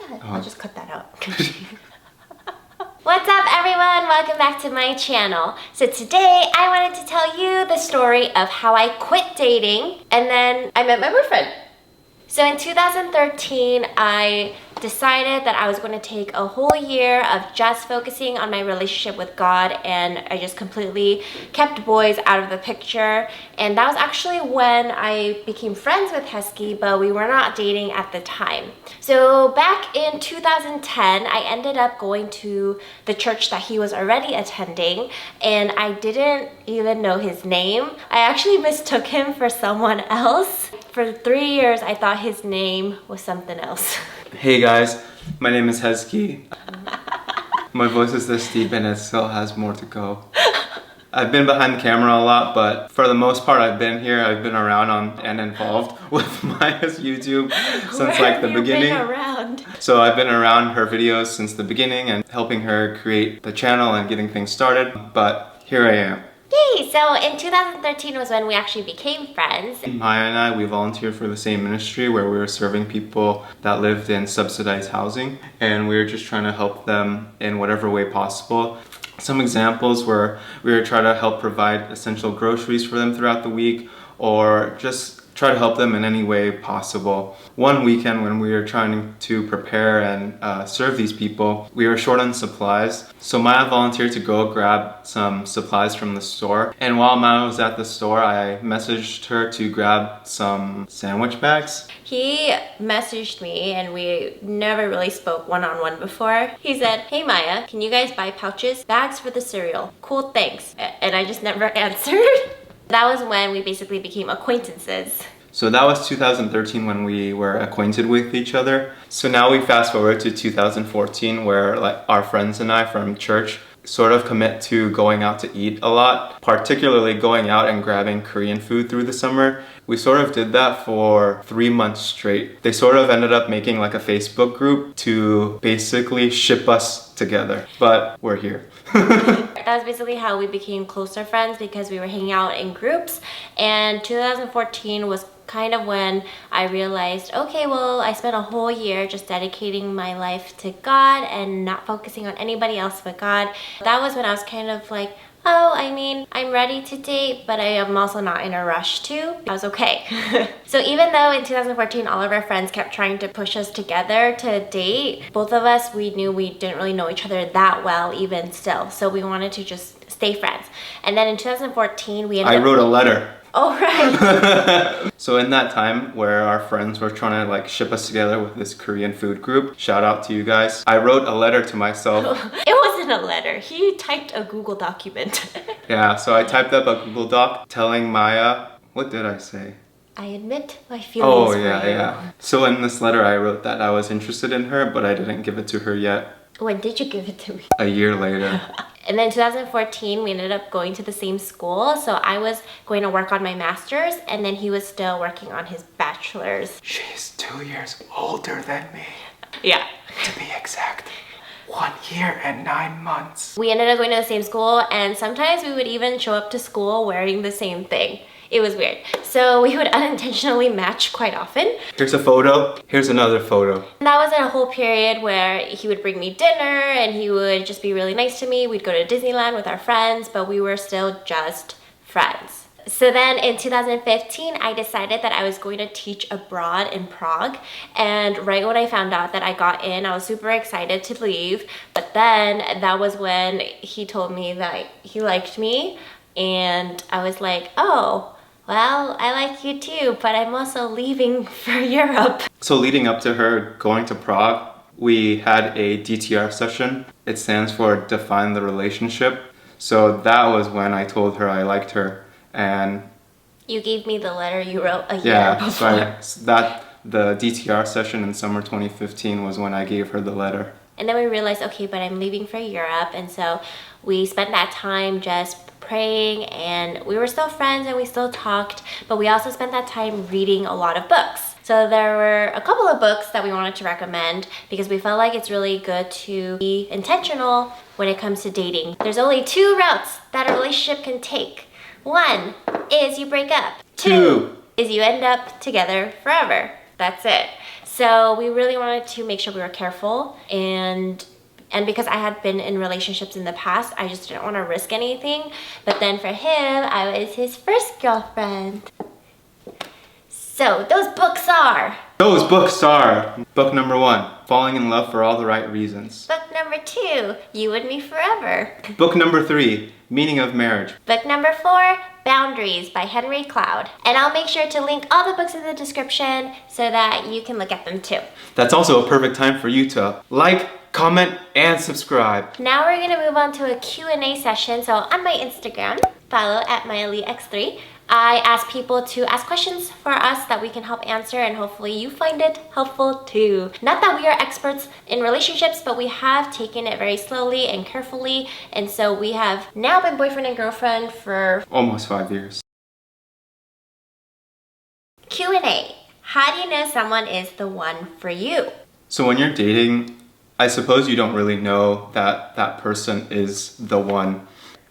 that. I'll just cut that out. What's up everyone? Welcome back to my channel. So today I wanted to tell you the story of how I quit dating and then I met my boyfriend. So in 2013, I decided that I was going to take a whole year of just focusing on my relationship with God, and I just completely kept boys out of the picture. And that was actually when I became friends with Hesky, but we were not dating at the time. So back in 2010, I ended up going to the church that he was already attending, and I didn't even know his name. I actually mistook him for someone else. For 3 years, I thought his name was something else. Hey guys, my name is Hesky. My voice is this deep and it still has more to go. I've been behind the camera a lot, but for the most part I've been here. I've been around and involved with Maya's YouTube since like the beginning. Been around? So I've been around her videos since the beginning and helping her create the channel and getting things started, but here I am. Yay! So in 2013 was when we actually became friends. Maya and I, we volunteered for the same ministry where we were serving people that lived in subsidized housing, and we were just trying to help them in whatever way possible. Some examples were we were trying to help provide essential groceries for them throughout the week, or just try to help them in any way possible. One weekend when we were trying to prepare and serve these people, we were short on supplies. So Maya volunteered to go grab some supplies from the store. And while Maya was at the store, I messaged her to grab some sandwich bags. He messaged me and we never really spoke one-on-one before. He said, "Hey Maya, can you guys buy pouches? Bags for the cereal. Cool, thanks." And I just never answered. That was when we basically became acquaintances. So that was 2013 when we were acquainted with each other. So now we fast forward to 2014 where like our friends and I from church sort of commit to going out to eat a lot, particularly going out and grabbing Korean food through the summer. We sort of did that for 3 months straight. They sort of ended up making like a Facebook group to basically ship us together, but we're here. That was basically how we became closer friends, because we were hanging out in groups. And 2014 was kind of when I realized, okay, well, I spent a whole year just dedicating my life to God and not focusing on anybody else but God. That was when I was kind of like, oh, I mean, I'm ready to date, but I am also not in a rush to. I was okay. So even though in 2014, all of our friends kept trying to push us together to date, both of us, we knew we didn't really know each other that well even still. So we wanted to just stay friends. And then in 2014, we ended up... I wrote a letter. Oh, right. So in that time where our friends were trying to like ship us together with this Korean food group, shout out to you guys, I wrote a letter to myself. It wasn't a letter. He typed a Google document. Yeah, so I typed up a Google Doc telling Maya, what did I say? I admit my feelings for you. Yeah. So in this letter I wrote that I was interested in her, but I didn't give it to her yet. When did you give it to me? A year later. And then in 2014, we ended up going to the same school. So I was going to work on my master's, and then he was still working on his bachelor's. She's 2 years older than me. Yeah. To be exact. 1 year and 9 months. We ended up going to the same school, and sometimes we would even show up to school wearing the same thing. It was weird. So we would unintentionally match quite often. Here's a photo. Here's another photo. And that was in a whole period where he would bring me dinner and he would just be really nice to me. We'd go to Disneyland with our friends, but we were still just friends. So then in 2015, I decided that I was going to teach abroad in Prague. And right when I found out that I got in, I was super excited to leave. But then that was when he told me that he liked me. And I was like, oh, well, I like you too, but I'm also leaving for Europe. So leading up to her going to Prague, we had a DTR session. It stands for Define the Relationship. So that was when I told her I liked her. And you gave me the letter you wrote a year before. So the DTR session in summer 2015 was when I gave her the letter. And then we realized, okay, but I'm leaving for Europe. And so we spent that time just praying, and we were still friends and we still talked, but we also spent that time reading a lot of books. So there were a couple of books that we wanted to recommend because we felt like it's really good to be intentional when it comes to dating. There's only 2 routes that a relationship can take. 1 is you break up. 2 is you end up together forever. That's it. So we really wanted to make sure we were careful, and because I had been in relationships in the past, I just didn't want to risk anything. But then for him, I was his first girlfriend. So those books are... Book number 1, Falling in Love for All the Right Reasons. Book number 2, You and Me Forever. Book number 3, Meaning of Marriage. Book number 4, Boundaries by Henry Cloud. And I'll make sure to link all the books in the description so that you can look at them too. That's also a perfect time for you to like, comment, and subscribe. Now we're gonna move on to a Q&A session. So on my Instagram, follow at MileyX3, I ask people to ask questions for us that we can help answer, and hopefully you find it helpful too. Not that we are experts in relationships, but we have taken it very slowly and carefully, and so we have now been boyfriend and girlfriend for almost 5 years. Q&A. How do you know someone is the one for you? So when you're dating, I suppose you don't really know that that person is the one.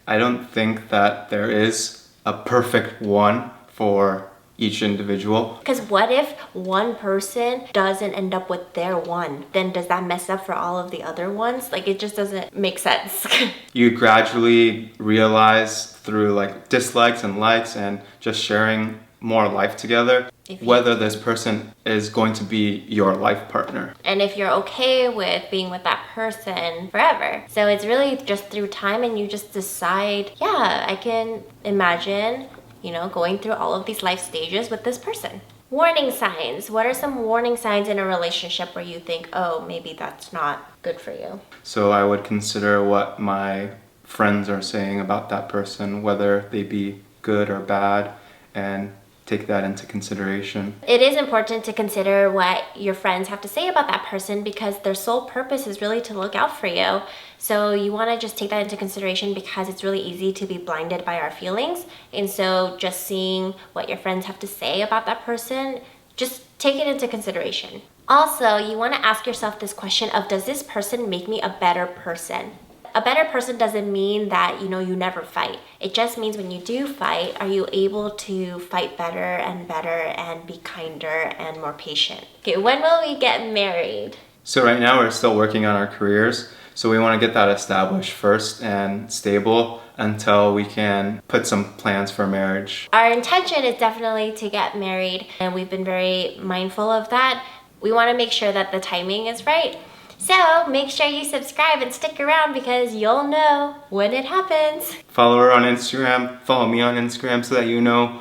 I don't think that there is a perfect one for each individual. Because what if one person doesn't end up with their one? Then does that mess up for all of the other ones? Like, it just doesn't make sense. You gradually realize through like dislikes and likes and just sharing more life together whether this person is going to be your life partner. And if you're okay with being with that person forever. So it's really just through time, and you just decide, yeah, I can imagine, you know, going through all of these life stages with this person. Warning signs. What are some warning signs in a relationship where you think, oh, maybe that's not good for you? So I would consider what my friends are saying about that person, whether they be good or bad, and take that into consideration. It is important to consider what your friends have to say about that person, because their sole purpose is really to look out for you. So you want to just take that into consideration, because it's really easy to be blinded by our feelings. And so just seeing what your friends have to say about that person, just take it into consideration. Also, you want to ask yourself this question of, does this person make me a better person? A better person doesn't mean that, you know, you never fight. It just means when you do fight, are you able to fight better and be kinder and more patient? Okay, when will we get married? So right now we're still working on our careers. So we want to get that established first and stable until we can put some plans for marriage. Our intention is definitely to get married, and we've been very mindful of that. We want to make sure that the timing is right. So make sure you subscribe and stick around, because you'll know when it happens. Follow her on Instagram, follow me on Instagram so that you know.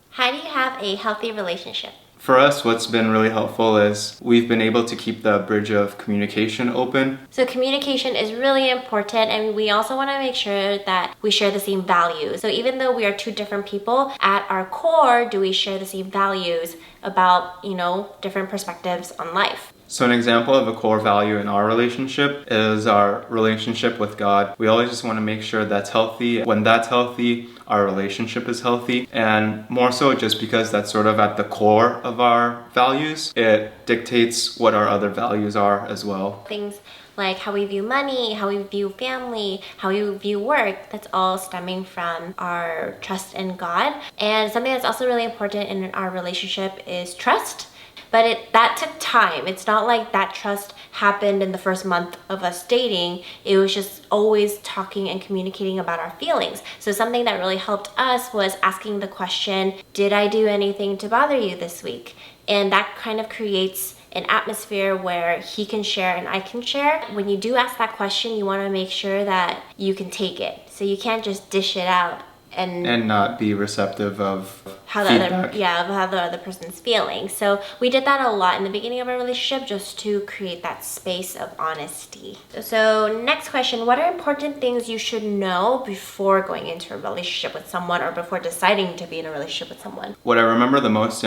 How do you have a healthy relationship? For us, what's been really helpful is we've been able to keep the bridge of communication open. So communication is really important, and we also want to make sure that we share the same values. So even though we are two different people, at our core, do we share the same values about, you know, different perspectives on life? So an example of a core value in our relationship is our relationship with God. We always just want to make sure that's healthy. When that's healthy, our relationship is healthy. And more so just because that's sort of at the core of our values, it dictates what our other values are as well. Things like how we view money, how we view family, how we view work, that's all stemming from our trust in God. And something that's also really important in our relationship is trust. But that took time. It's not like that trust happened in the first month of us dating. It was just always talking and communicating about our feelings. So something that really helped us was asking the question, did I do anything to bother you this week? And that kind of creates an atmosphere where he can share and I can share. When you do ask that question, you want to make sure that you can take it. So you can't just dish it out and not be receptive of how feedback. how the other person's feeling. So we did that a lot in the beginning of our relationship, just to create that space of honesty. So next question, what are important things you should know before going into a relationship with someone, or before deciding to be in a relationship with someone? What I remember the most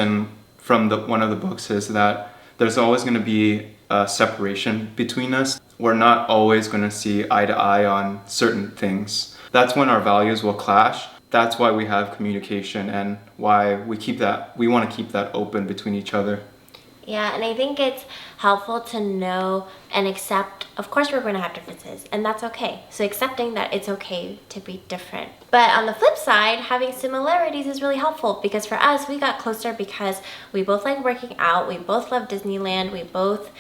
from one of the books is that there's always going to be a separation between us. We're not always going to see eye to eye on certain things. That's when our values will clash. That's why we have communication, and why we want to keep that open between each other. Yeah, and I think it's helpful to know and accept, of course we're going to have differences, and that's okay. So accepting that it's okay to be different. But on the flip side, having similarities is really helpful, because for us, we got closer because we both like working out, we both love Disneyland, we both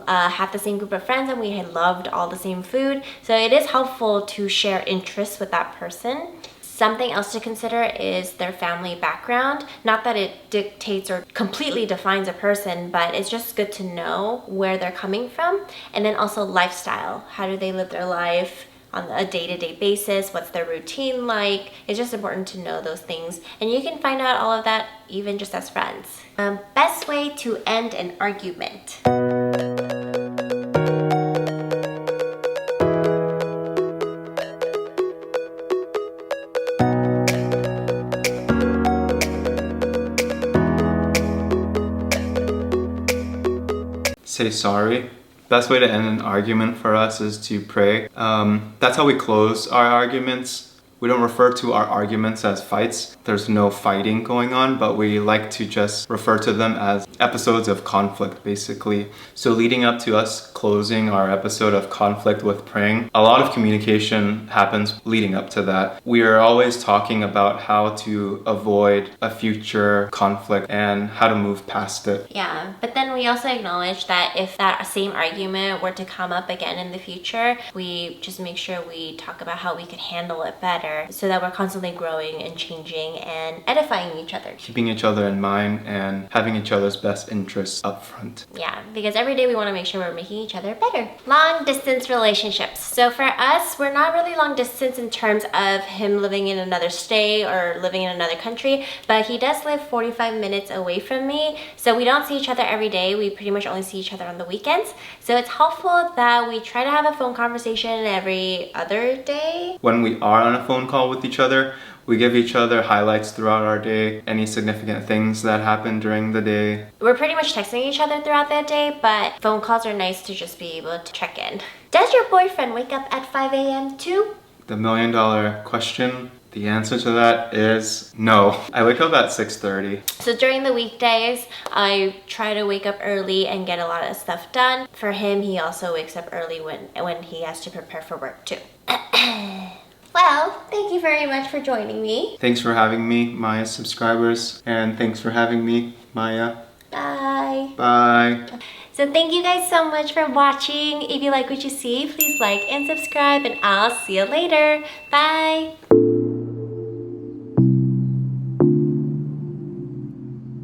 had the same group of friends, and we had loved all the same food. So it is helpful to share interests with that person. Something else to consider is their family background. Not that it dictates or completely defines a person, but it's just good to know where they're coming from. And then also lifestyle. How do they live their life on a day-to-day basis? What's their routine like? It's just important to know those things. And you can find out all of that even just as friends. Best way to end an argument. Say sorry. Best way to end an argument for us is to pray. That's how we close our arguments. We don't refer to our arguments as fights. There's no fighting going on, but we like to just refer to them as episodes of conflict, basically. So leading up to us closing our episode of conflict with praying, a lot of communication happens leading up to that. We are always talking about how to avoid a future conflict and how to move past it. Yeah, but then we also acknowledge that if that same argument were to come up again in the future, we just make sure we talk about how we could handle it better, so that we're constantly growing and changing and edifying each other. Keeping each other in mind and having each other's best interests up front. Yeah, because every day we want to make sure we're making each other better. Long distance relationships. So for us, we're not really long distance in terms of him living in another state or living in another country, but he does live 45 minutes away from me. So we don't see each other every day. We pretty much only see each other on the weekends. So it's helpful that we try to have a phone conversation every other day. When we are on a phone call with each other, we give each other highlights throughout our day, any significant things that happen during the day. We're pretty much texting each other throughout that day, but phone calls are nice to just be able to check in. Does your boyfriend wake up at 5 a.m. too? The $1,000,000 question, the answer to that is no. I wake up at 6:30. So during the weekdays, I try to wake up early and get a lot of stuff done. For him, he also wakes up early when he has to prepare for work too. Well, thank you very much for joining me. Thanks for having me, Maya subscribers, and thanks for having me, Maya. Bye. Bye. So thank you guys so much for watching. If you like what you see, please like and subscribe, and I'll see you later. Bye.